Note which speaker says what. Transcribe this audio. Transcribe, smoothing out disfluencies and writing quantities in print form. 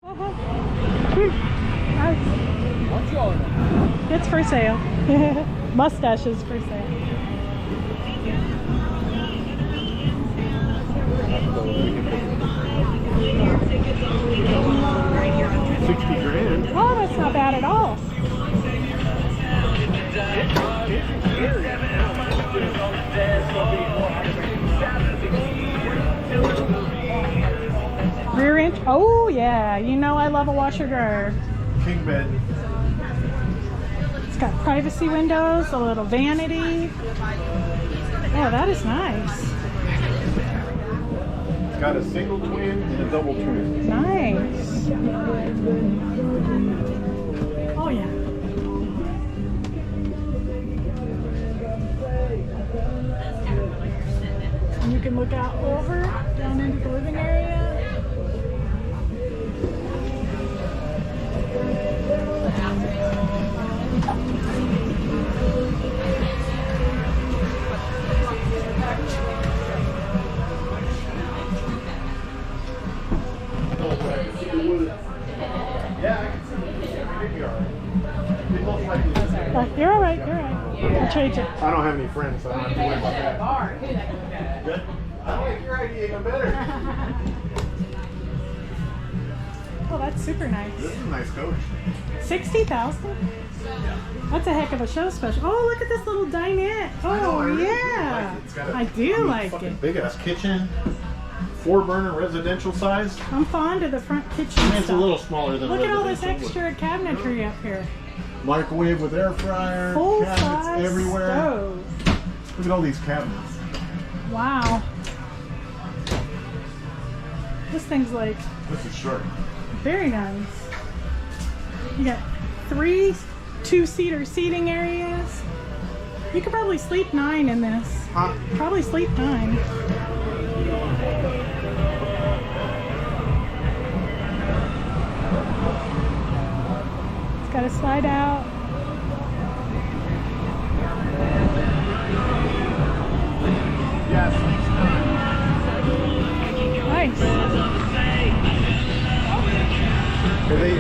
Speaker 1: Nice. It's for sale. Mustaches for sale.
Speaker 2: $60,000.
Speaker 1: Oh, that's not bad at all. Rear inch. Oh yeah, you know I love a washer dryer.
Speaker 2: King bed.
Speaker 1: It's got privacy windows, a little vanity. Oh, that is nice.
Speaker 2: It's got a single twin and a double twin.
Speaker 1: Nice. Oh yeah. And you can look out over down into the living area. You're all right, you're all right. I'll change it.
Speaker 2: I don't have any friends, so I don't have to worry about that. Good. I like your idea even better.
Speaker 1: Oh, that's super nice.
Speaker 2: This is a nice coach.
Speaker 1: 60,000? That's a heck of a show special. Oh, look at this little dinette. Oh, yeah. I do like it.
Speaker 2: Big ass kitchen. 4-burner residential size.
Speaker 1: I'm fond of the front kitchen
Speaker 2: It's a little smaller than
Speaker 1: Look at all this
Speaker 2: residential,
Speaker 1: extra cabinetry up here.
Speaker 2: Microwave with air fryer.
Speaker 1: Full
Speaker 2: cabinets
Speaker 1: size
Speaker 2: everywhere.
Speaker 1: stove.
Speaker 2: Look at all these cabinets.
Speaker 1: Wow. This thing's like
Speaker 2: This is short.
Speaker 1: very nice. You got 3 2-seater seating areas. You could probably sleep 9 in this.
Speaker 2: Huh?
Speaker 1: Probably sleep 9. It's got a slide out.
Speaker 2: Yes.
Speaker 1: Nice.
Speaker 2: Are they